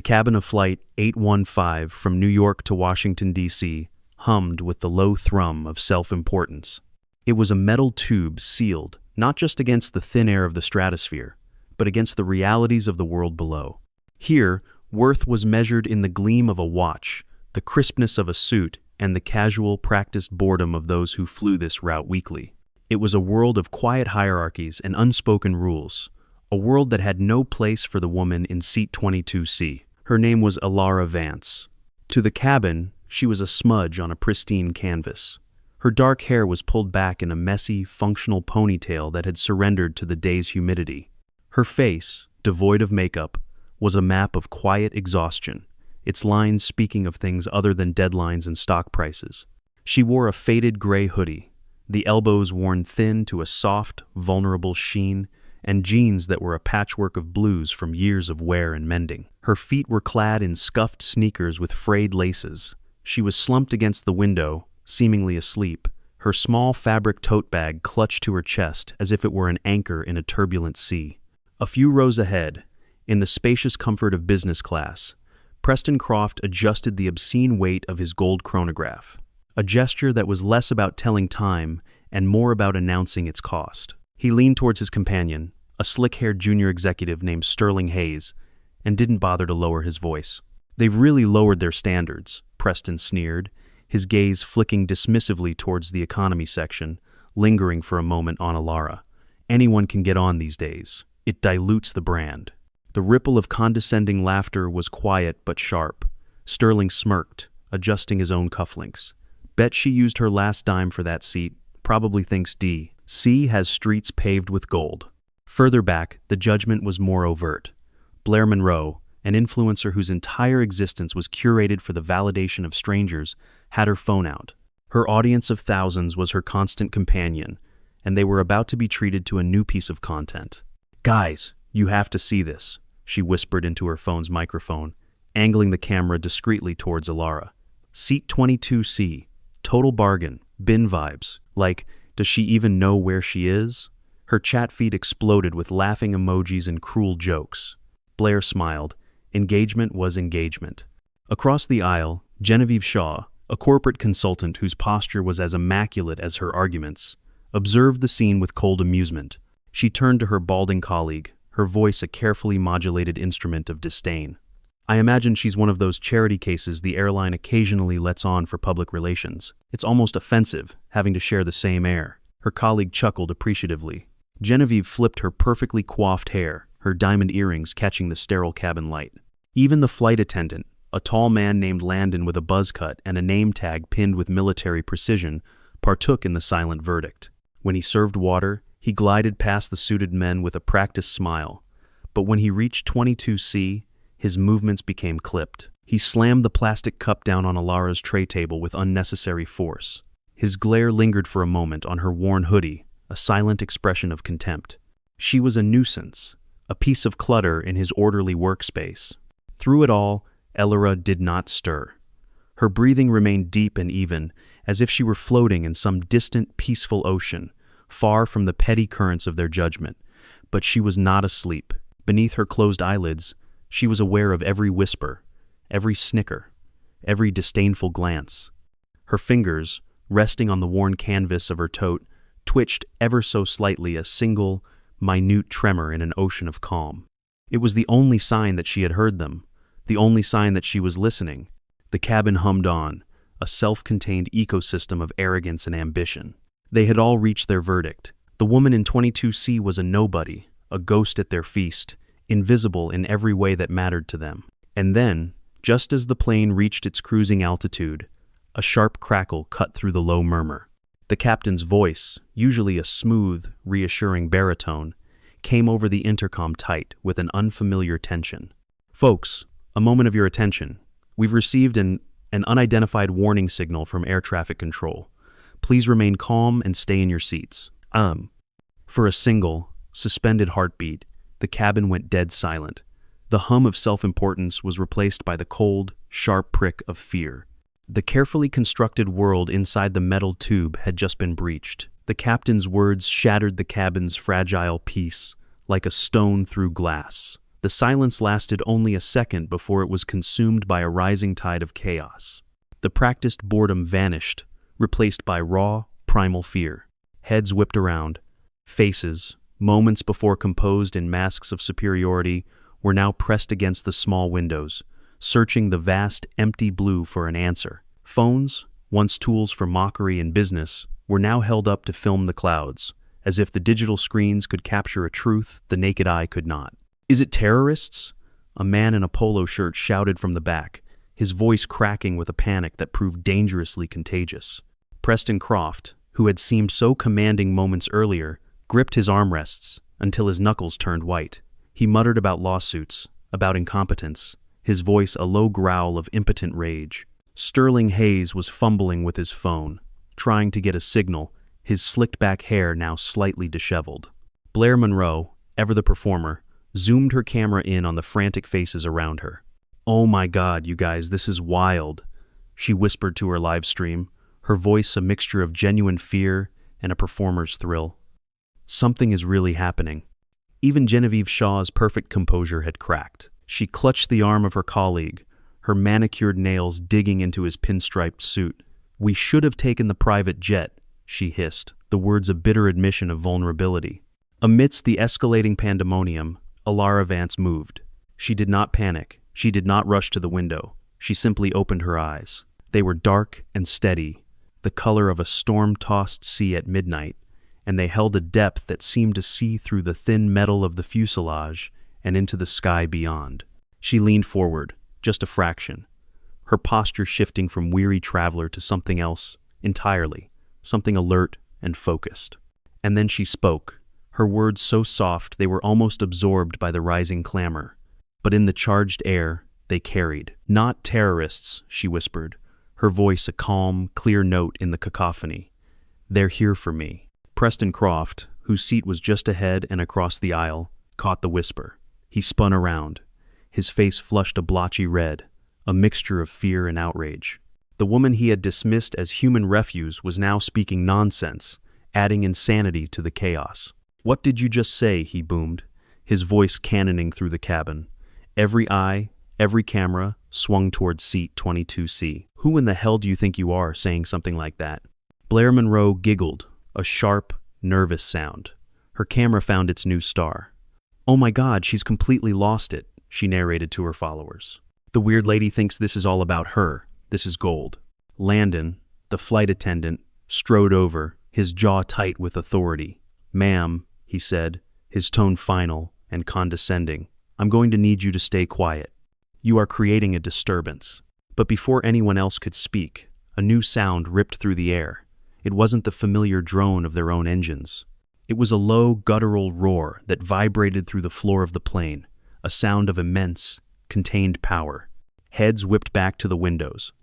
The cabin of Flight 815 from New York to Washington, D.C., hummed with the low thrum of self-importance. It was a metal tube sealed not just against the thin air of the stratosphere, but against the realities of the world below. Here, worth was measured in the gleam of a watch, the crispness of a suit, and the casual, practiced boredom of those who flew this route weekly. It was a world of quiet hierarchies and unspoken rules, a world that had no place for the woman in seat 22C. Her name was Alara Vance. To the cabin, she was a smudge on a pristine canvas. Her dark hair was pulled back in a messy, functional ponytail that had surrendered to the day's humidity. Her face, devoid of makeup, was a map of quiet exhaustion, its lines speaking of things other than deadlines and stock prices. She wore a faded gray hoodie, the elbows worn thin to a soft, vulnerable sheen, and jeans that were a patchwork of blues from years of wear and mending. Her feet were clad in scuffed sneakers with frayed laces. She was slumped against the window, seemingly asleep, her small fabric tote bag clutched to her chest as if it were an anchor in a turbulent sea. A few rows ahead, in the spacious comfort of business class, Preston Croft adjusted the obscene weight of his gold chronograph, a gesture that was less about telling time and more about announcing its cost. He leaned towards his companion, a slick-haired junior executive named Sterling Hayes, and didn't bother to lower his voice. "They've really lowered their standards," Preston sneered, his gaze flicking dismissively towards the economy section, lingering for a moment on Alara. "Anyone can get on these days. It dilutes the brand." The ripple of condescending laughter was quiet but sharp. Sterling smirked, adjusting his own cufflinks. "Bet she used her last dime for that seat. Probably thinks D.C. has streets paved with gold." Further back, the judgment was more overt. Blair Monroe, an influencer whose entire existence was curated for the validation of strangers, had her phone out. Her audience of thousands was her constant companion, and they were about to be treated to a new piece of content. "Guys, you have to see this," she whispered into her phone's microphone, angling the camera discreetly towards Alara. "Seat 22C, total bargain, bin vibes. Like, does she even know where she is?" Her chat feed exploded with laughing emojis and cruel jokes. Blair smiled. Engagement was engagement. Across the aisle, Genevieve Shaw, a corporate consultant whose posture was as immaculate as her arguments, observed the scene with cold amusement. She turned to her balding colleague, her voice a carefully modulated instrument of disdain. "I imagine she's one of those charity cases the airline occasionally lets on for public relations. It's almost offensive, having to share the same air." Her colleague chuckled appreciatively. Genevieve flipped her perfectly coiffed hair, her diamond earrings catching the sterile cabin light. Even the flight attendant, a tall man named Landon with a buzz cut and a name tag pinned with military precision, partook in the silent verdict. When he served water, he glided past the suited men with a practiced smile. But when he reached 22C, his movements became clipped. He slammed the plastic cup down on Alara's tray table with unnecessary force. His glare lingered for a moment on her worn hoodie, a silent expression of contempt. She was a nuisance, a piece of clutter in his orderly workspace. Through it all, Alara did not stir. Her breathing remained deep and even, as if she were floating in some distant, peaceful ocean, far from the petty currents of their judgment. But she was not asleep. Beneath her closed eyelids, she was aware of every whisper, every snicker, every disdainful glance. Her fingers, resting on the worn canvas of her tote, twitched ever so slightly, a single, minute tremor in an ocean of calm. It was the only sign that she had heard them, the only sign that she was listening. The cabin hummed on, a self-contained ecosystem of arrogance and ambition. They had all reached their verdict. The woman in 22C was a nobody, a ghost at their feast, invisible in every way that mattered to them. And then, just as the plane reached its cruising altitude, a sharp crackle cut through the low murmur. The captain's voice, usually a smooth, reassuring baritone, came over the intercom tight with an unfamiliar tension. "Folks, a moment of your attention. We've received an unidentified warning signal from air traffic control. Please remain calm and stay in your seats." For a single, suspended heartbeat, the cabin went dead silent. The hum of self-importance was replaced by the cold, sharp prick of fear. The carefully constructed world inside the metal tube had just been breached. The captain's words shattered the cabin's fragile peace like a stone through glass. The silence lasted only a second before it was consumed by a rising tide of chaos. The practiced boredom vanished, replaced by raw, primal fear. Heads whipped around. Faces, moments before composed in masks of superiority, were now pressed against the small windows, searching the vast, empty blue for an answer. Phones, once tools for mockery and business, were now held up to film the clouds, as if the digital screens could capture a truth the naked eye could not. "Is it terrorists?" A man in a polo shirt shouted from the back, his voice cracking with a panic that proved dangerously contagious. Preston Croft, who had seemed so commanding moments earlier, gripped his armrests until his knuckles turned white. He muttered about lawsuits, about incompetence, his voice a low growl of impotent rage. Sterling Hayes was fumbling with his phone, trying to get a signal, his slicked-back hair now slightly disheveled. Blair Monroe, ever the performer, zoomed her camera in on the frantic faces around her. "Oh my God, you guys, this is wild," she whispered to her live stream, her voice a mixture of genuine fear and a performer's thrill. Something is really happening. Even Genevieve Shaw's perfect composure had cracked. She clutched the arm of her colleague, her manicured nails digging into his pinstriped suit. "We should have taken the private jet," she hissed, the words a bitter admission of vulnerability. Amidst the escalating pandemonium, Alara Vance moved. She did not panic. She did not rush to the window. She simply opened her eyes. They were dark and steady, the color of a storm-tossed sea at midnight, and they held a depth that seemed to see through the thin metal of the fuselage and into the sky beyond. She leaned forward, just a fraction, her posture shifting from weary traveler to something else entirely, something alert and focused. And then she spoke, her words so soft they were almost absorbed by the rising clamor. But in the charged air, they carried. "Not terrorists," she whispered, her voice a calm, clear note in the cacophony. "They're here for me." Preston Croft, whose seat was just ahead and across the aisle, caught the whisper. He spun around. His face flushed a blotchy red, a mixture of fear and outrage. The woman he had dismissed as human refuse was now speaking nonsense, adding insanity to the chaos. "What did you just say?" he boomed, his voice cannoning through the cabin. Every eye, every camera, swung toward seat 22C. "Who in the hell do you think you are, saying something like that?" Blair Monroe giggled, a sharp, nervous sound. Her camera found its new star. "Oh my God, she's completely lost it," she narrated to her followers. "The weird lady thinks this is all about her. This is gold." Landon, the flight attendant, strode over, his jaw tight with authority. "Ma'am," he said, his tone final and condescending, "I'm going to need you to stay quiet. You are creating a disturbance." But before anyone else could speak, a new sound ripped through the air. It wasn't the familiar drone of their own engines. It was a low, guttural roar that vibrated through the floor of the plane, a sound of immense, contained power. Heads whipped back to the windows,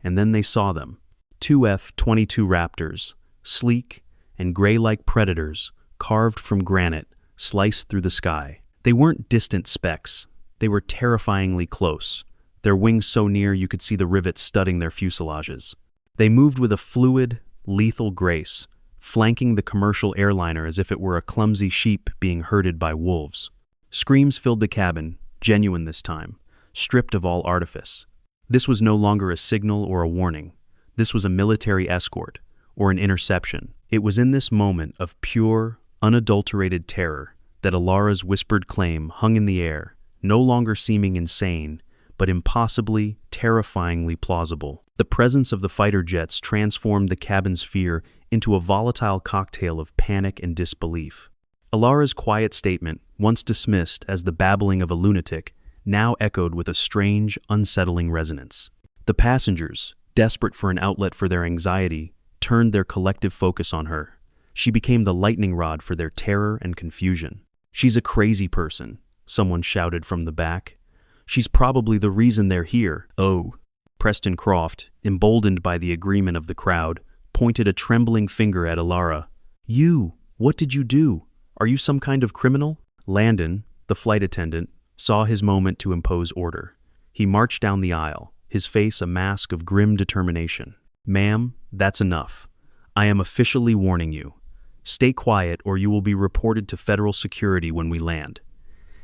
and then they saw them. Two F-22 Raptors, sleek and gray-like predators, carved from granite, sliced through the sky. They weren't distant specks. They were terrifyingly close, their wings so near you could see the rivets studding their fuselages. They moved with a fluid, lethal grace, flanking the commercial airliner as if it were a clumsy sheep being herded by wolves. Screams filled the cabin, genuine this time, stripped of all artifice. This was no longer a signal or a warning. This was a military escort, or an interception. It was in this moment of pure, unadulterated terror that Alara's whispered claim hung in the air, no longer seeming insane, but impossibly, terrifyingly plausible. The presence of the fighter jets transformed the cabin's fear into a volatile cocktail of panic and disbelief. Alara's quiet statement, once dismissed as the babbling of a lunatic, now echoed with a strange, unsettling resonance. The passengers, desperate for an outlet for their anxiety, turned their collective focus on her. She became the lightning rod for their terror and confusion. "She's a crazy person," someone shouted from the back. "She's probably the reason they're here." "Oh." Preston Croft, emboldened by the agreement of the crowd, pointed a trembling finger at Alara. "You! What did you do? Are you some kind of criminal?" Landon, the flight attendant, saw his moment to impose order. He marched down the aisle, his face a mask of grim determination. "Ma'am, that's enough. I am officially warning you. Stay quiet or you will be reported to federal security when we land."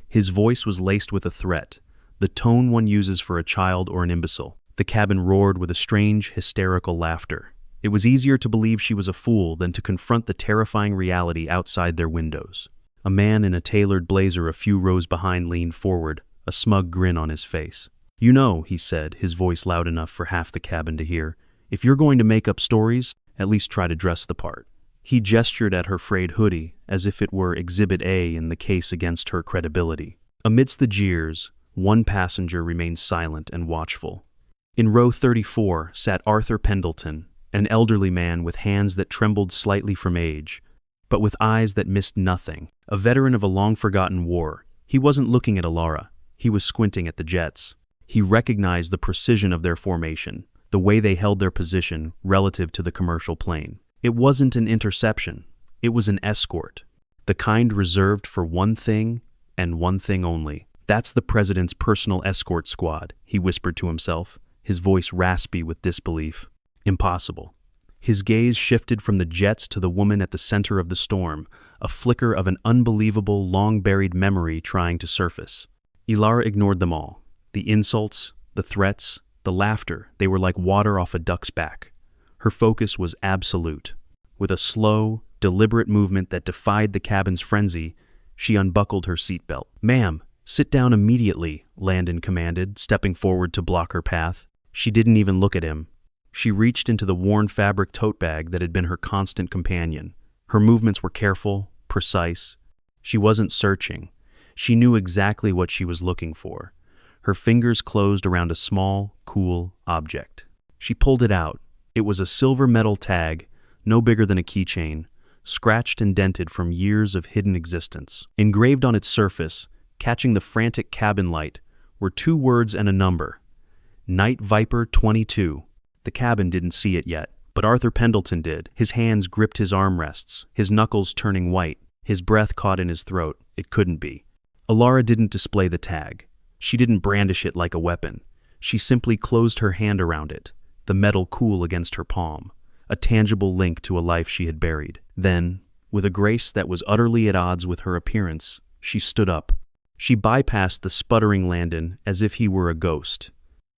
His voice was laced with a threat, the tone one uses for a child or an imbecile. The cabin roared with a strange, hysterical laughter. It was easier to believe she was a fool than to confront the terrifying reality outside their windows. A man in a tailored blazer a few rows behind leaned forward, a smug grin on his face. "You know," he said, his voice loud enough for half the cabin to hear, "if you're going to make up stories, at least try to dress the part." He gestured at her frayed hoodie, as if it were Exhibit A in the case against her credibility. Amidst the jeers, one passenger remained silent and watchful. In row 34 sat Arthur Pendleton, an elderly man with hands that trembled slightly from age, but with eyes that missed nothing. A veteran of a long-forgotten war, he wasn't looking at Alara, he was squinting at the jets. He recognized the precision of their formation, the way they held their position relative to the commercial plane. It wasn't an interception, it was an escort, the kind reserved for one thing and one thing only. "That's the president's personal escort squad," he whispered to himself, his voice raspy with disbelief. Impossible. His gaze shifted from the jets to the woman at the center of the storm, a flicker of an unbelievable, long-buried memory trying to surface. Alara ignored them all. The insults, the threats, the laughter, they were like water off a duck's back. Her focus was absolute. With a slow, deliberate movement that defied the cabin's frenzy, she unbuckled her seatbelt. "Ma'am, sit down immediately," Landon commanded, stepping forward to block her path. She didn't even look at him. She reached into the worn fabric tote bag that had been her constant companion. Her movements were careful, precise. She wasn't searching. She knew exactly what she was looking for. Her fingers closed around a small, cool object. She pulled it out. It was a silver metal tag, no bigger than a keychain, scratched and dented from years of hidden existence. Engraved on its surface, catching the frantic cabin light, were 2 words and a number. Night Viper 22. The cabin didn't see it yet, but Arthur Pendleton did. His hands gripped his armrests, his knuckles turning white, his breath caught in his throat. It couldn't be. Alara didn't display the tag. She didn't brandish it like a weapon. She simply closed her hand around it, the metal cool against her palm, a tangible link to a life she had buried. Then, with a grace that was utterly at odds with her appearance, she stood up. She bypassed the sputtering Landon as if he were a ghost.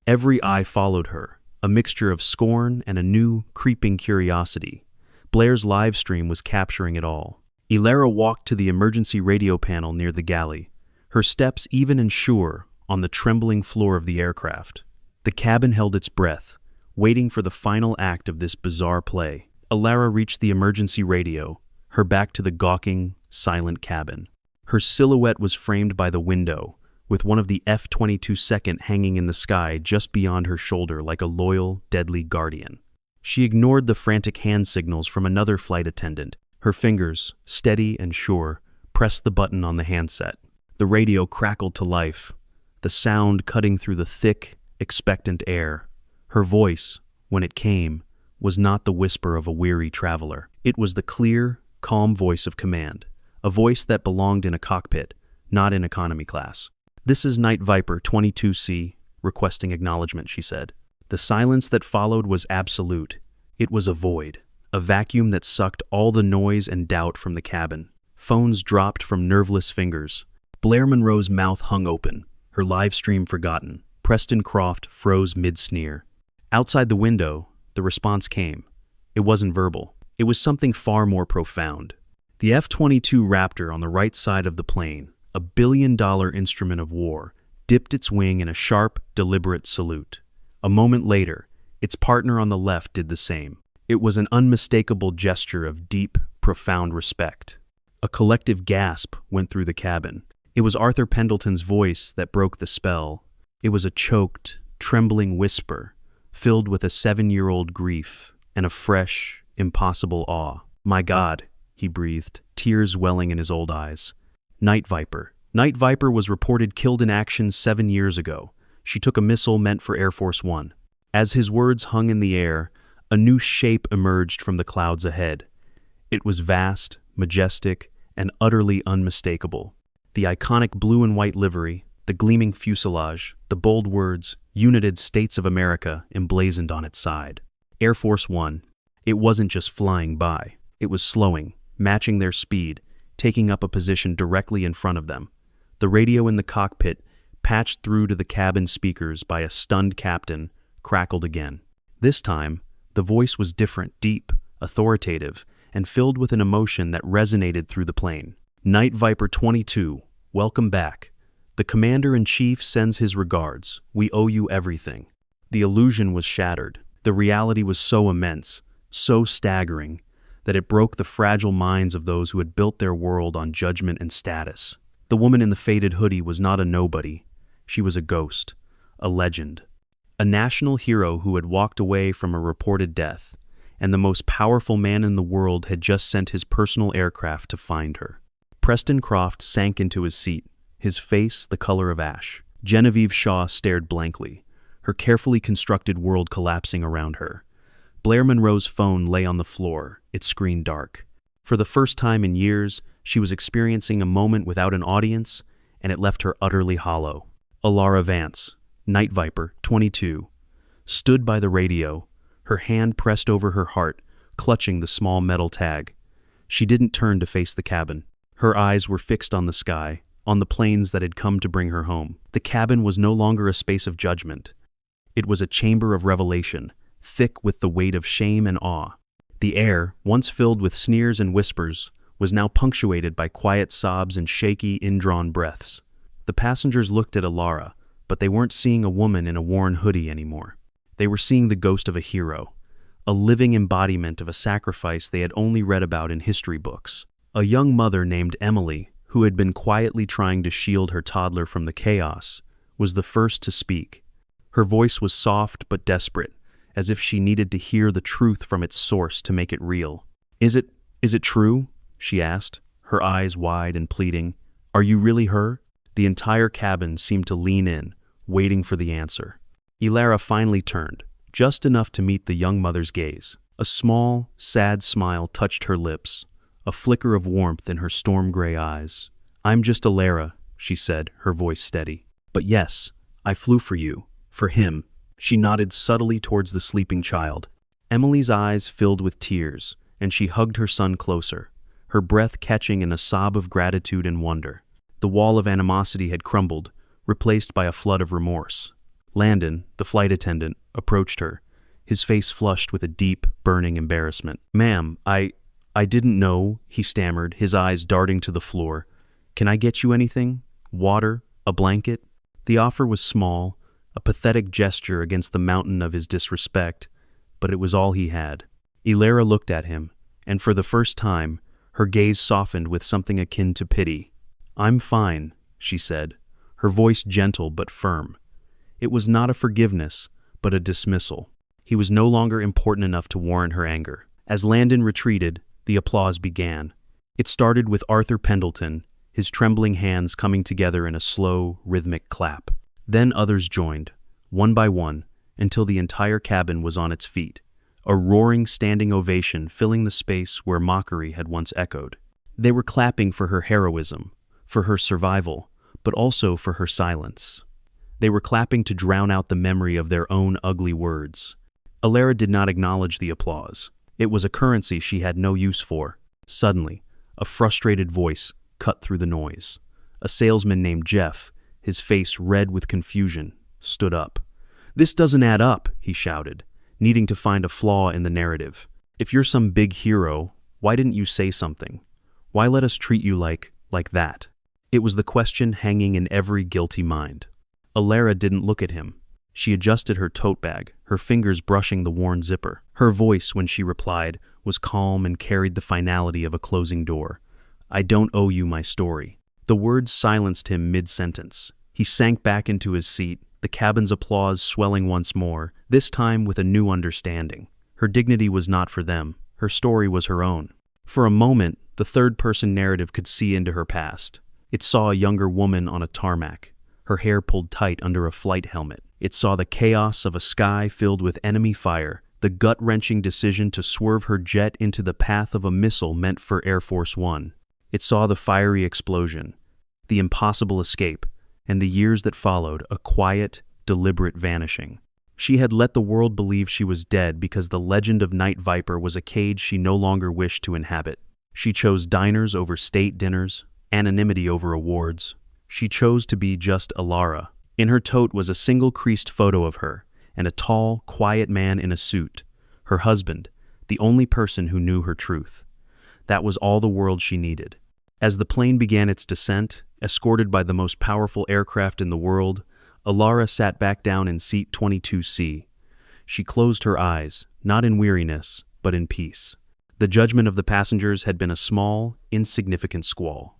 Every eye followed her, a mixture of scorn and a new, creeping curiosity. Blair's live stream was capturing it all. Alara walked to the emergency radio panel near the galley, her steps even and sure on the trembling floor of the aircraft. The cabin held its breath, waiting for the final act of this bizarre play. Alara reached the emergency radio, her back to the gawking, silent cabin. Her silhouette was framed by the window, with one of the F-22 second hanging in the sky just beyond her shoulder like a loyal, deadly guardian. She ignored the frantic hand signals from another flight attendant. Her fingers, steady and sure, pressed the button on the handset. The radio crackled to life, the sound cutting through the thick, expectant air. Her voice, when it came, was not the whisper of a weary traveler. It was the clear, calm voice of command, a voice that belonged in a cockpit, not in economy class. "This is Night Viper 22C, requesting acknowledgement," she said. The silence that followed was absolute. It was a void, a vacuum that sucked all the noise and doubt from the cabin. Phones dropped from nerveless fingers. Blair Monroe's mouth hung open, her live stream forgotten. Preston Croft froze mid-sneer. Outside the window, the response came. It wasn't verbal. It was something far more profound. The F-22 Raptor on the right side of the plane, a billion-dollar instrument of war, dipped its wing in a sharp, deliberate salute. A moment later, its partner on the left did the same. It was an unmistakable gesture of deep, profound respect. A collective gasp went through the cabin. It was Arthur Pendleton's voice that broke the spell. It was a choked, trembling whisper, filled with a 7-year-old grief and a fresh, impossible awe. "My God," he breathed, tears welling in his old eyes. Night Viper. Night Viper was reported killed in action 7 years ago. She took a missile meant for Air Force One. As his words hung in the air, a new shape emerged from the clouds ahead. It was vast, majestic, and utterly unmistakable. The iconic blue and white livery, the gleaming fuselage, the bold words, "United States of America," emblazoned on its side. Air Force One. It wasn't just flying by. It was slowing, matching their speed, taking up a position directly in front of them. The radio in the cockpit, patched through to the cabin speakers by a stunned captain, crackled again. This time, the voice was different, deep, authoritative, and filled with an emotion that resonated through the plane. Night Viper 22, welcome back. The Commander-in-Chief sends his regards. We owe you everything. The illusion was shattered. The reality was so immense, so staggering, that it broke the fragile minds of those who had built their world on judgment and status. The woman in the faded hoodie was not a nobody. She was a ghost, a legend, a national hero who had walked away from a reported death, and the most powerful man in the world had just sent his personal aircraft to find her. Preston Croft sank into his seat, his face the color of ash. Genevieve Shaw stared blankly, her carefully constructed world collapsing around her. Blair Monroe's phone lay on the floor, its screen dark. For the first time in years, she was experiencing a moment without an audience, and it left her utterly hollow. Alara Vance, Night Viper 22, stood by the radio, her hand pressed over her heart, clutching the small metal tag. She didn't turn to face the cabin. Her eyes were fixed on the sky, on the planes that had come to bring her home. The cabin was no longer a space of judgment. It was a chamber of revelation, thick with the weight of shame and awe. The air, once filled with sneers and whispers, was now punctuated by quiet sobs and shaky, indrawn breaths. The passengers looked at Alara, but they weren't seeing a woman in a worn hoodie anymore. They were seeing the ghost of a hero, a living embodiment of a sacrifice they had only read about in history books. A young mother named Emily, who had been quietly trying to shield her toddler from the chaos, was the first to speak. Her voice was soft but desperate, as if she needed to hear the truth from its source to make it real. Is it true?" she asked, her eyes wide and pleading. "Are you really her?" The entire cabin seemed to lean in, waiting for the answer. Alara finally turned, just enough to meet the young mother's gaze. A small, sad smile touched her lips, a flicker of warmth in her storm-gray eyes. "I'm just Alara," she said, her voice steady. "But yes, I flew for you, for him." She nodded subtly towards the sleeping child. Emily's eyes filled with tears, and she hugged her son closer, her breath catching in a sob of gratitude and wonder. The wall of animosity had crumbled, replaced by a flood of remorse. Landon, the flight attendant, approached her, his face flushed with a deep, burning embarrassment. "Ma'am, I didn't know," he stammered, his eyes darting to the floor. "Can I get you anything? Water? A blanket?" The offer was small, a pathetic gesture against the mountain of his disrespect, but it was all he had. Alara looked at him, and for the first time, her gaze softened with something akin to pity. "I'm fine," she said, her voice gentle but firm. It was not a forgiveness, but a dismissal. He was no longer important enough to warrant her anger. As Landon retreated, the applause began. It started with Arthur Pendleton, his trembling hands coming together in a slow, rhythmic clap. Then others joined, one by one, until the entire cabin was on its feet, a roaring standing ovation filling the space where mockery had once echoed. They were clapping for her heroism, for her survival, but also for her silence. They were clapping to drown out the memory of their own ugly words. Alara did not acknowledge the applause. It was a currency she had no use for. Suddenly, a frustrated voice cut through the noise. A salesman named Jeff, his face red with confusion, stood up. "This doesn't add up," he shouted, needing to find a flaw in the narrative. "If you're some big hero, why didn't you say something? Why let us treat you like that?" It was the question hanging in every guilty mind. Alara didn't look at him. She adjusted her tote bag, her fingers brushing the worn zipper. Her voice, when she replied, was calm and carried the finality of a closing door. "I don't owe you my story." The words silenced him mid-sentence. He sank back into his seat, the cabin's applause swelling once more, this time with a new understanding. Her dignity was not for them. Her story was her own. For a moment, the third-person narrative could see into her past. It saw a younger woman on a tarmac, her hair pulled tight under a flight helmet. It saw the chaos of a sky filled with enemy fire, the gut-wrenching decision to swerve her jet into the path of a missile meant for Air Force One. It saw the fiery explosion, the impossible escape, and the years that followed, a quiet, deliberate vanishing. She had let the world believe she was dead because the legend of Night Viper was a cage she no longer wished to inhabit. She chose diners over state dinners, anonymity over awards, She chose to be just Alara. In her tote was a single creased photo of her, and a tall, quiet man in a suit, her husband, the only person who knew her truth. That was all the world she needed. As the plane began its descent, escorted by the most powerful aircraft in the world, Alara sat back down in seat 22C. She closed her eyes, not in weariness, but in peace. The judgment of the passengers had been a small, insignificant squall.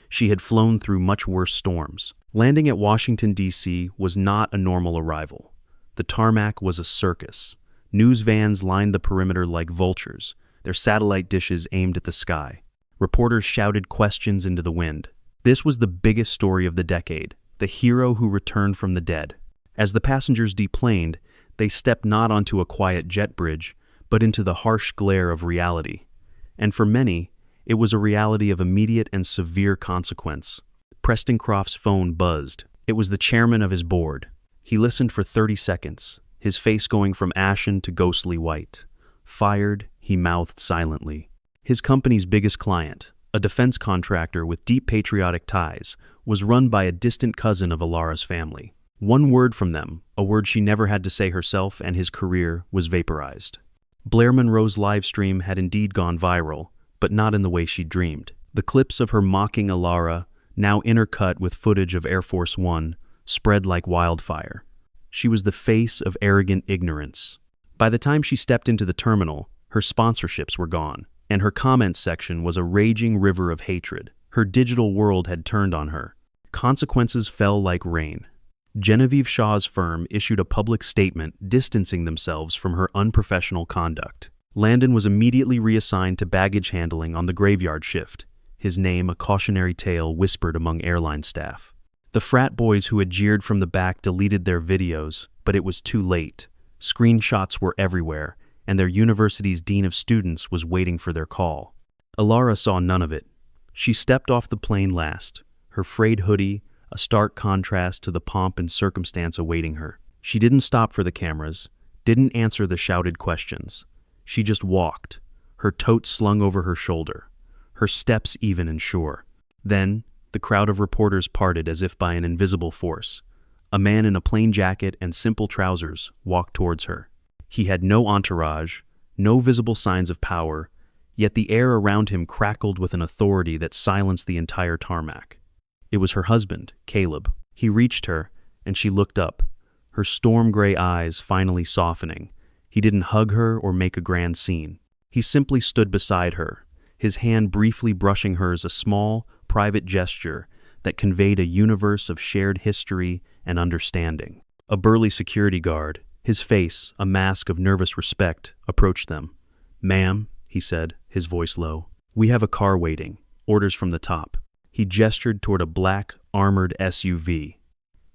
She had flown through much worse storms. Landing at Washington, D.C. was not a normal arrival. The tarmac was a circus. News vans lined the perimeter like vultures, their satellite dishes aimed at the sky. Reporters shouted questions into the wind. This was the biggest story of the decade, the hero who returned from the dead. As the passengers deplaned, they stepped not onto a quiet jet bridge, but into the harsh glare of reality. And for many, it was a reality of immediate and severe consequence. Preston Croft's phone buzzed. It was the chairman of his board. He listened for 30 seconds, his face going from ashen to ghostly white. Fired, he mouthed silently. His company's biggest client, a defense contractor with deep patriotic ties, was run by a distant cousin of Alara's family. One word from them, a word she never had to say herself, and his career was vaporized. Blair Monroe's live stream had indeed gone viral, but not in the way she dreamed. The clips of her mocking Alara, now intercut with footage of Air Force One, spread like wildfire. She was the face of arrogant ignorance. By the time she stepped into the terminal, her sponsorships were gone, and her comments section was a raging river of hatred. Her digital world had turned on her. Consequences fell like rain. Genevieve Shaw's firm issued a public statement distancing themselves from her unprofessional conduct. Landon was immediately reassigned to baggage handling on the graveyard shift, his name a cautionary tale whispered among airline staff. The frat boys who had jeered from the back deleted their videos, but it was too late. Screenshots were everywhere, and their university's dean of students was waiting for their call. Alara saw none of it. She stepped off the plane last, her frayed hoodie a stark contrast to the pomp and circumstance awaiting her. She didn't stop for the cameras, didn't answer the shouted questions. She just walked, her tote slung over her shoulder, her steps even and sure. Then, the crowd of reporters parted as if by an invisible force. A man in a plain jacket and simple trousers walked towards her. He had no entourage, no visible signs of power, yet the air around him crackled with an authority that silenced the entire tarmac. It was her husband, Caleb. He reached her, and she looked up, her storm-gray eyes finally softening. He didn't hug her or make a grand scene. He simply stood beside her, his hand briefly brushing hers, a small, private gesture that conveyed a universe of shared history and understanding. A burly security guard, his face a mask of nervous respect, approached them. "Ma'am," he said, his voice low, "we have a car waiting. Orders from the top." He gestured toward a black, armored SUV.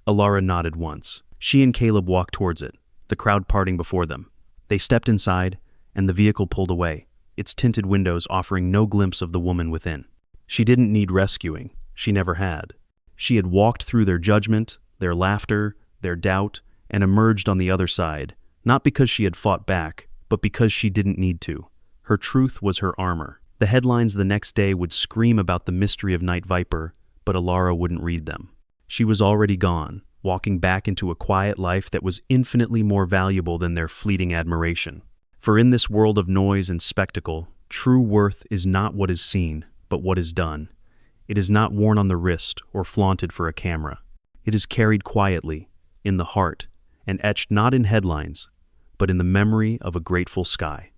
Alara nodded once. She and Caleb walked towards it, the crowd parting before them. They stepped inside, and the vehicle pulled away, its tinted windows offering no glimpse of the woman within. She didn't need rescuing. She never had. She had walked through their judgment, their laughter, their doubt, and emerged on the other side, not because she had fought back, but because she didn't need to. Her truth was her armor. The headlines the next day would scream about the mystery of Night Viper, but Alara wouldn't read them. She was already gone, walking back into a quiet life that was infinitely more valuable than their fleeting admiration. For in this world of noise and spectacle, true worth is not what is seen, but what is done. It is not worn on the wrist or flaunted for a camera. It is carried quietly, in the heart, and etched not in headlines, but in the memory of a grateful sky.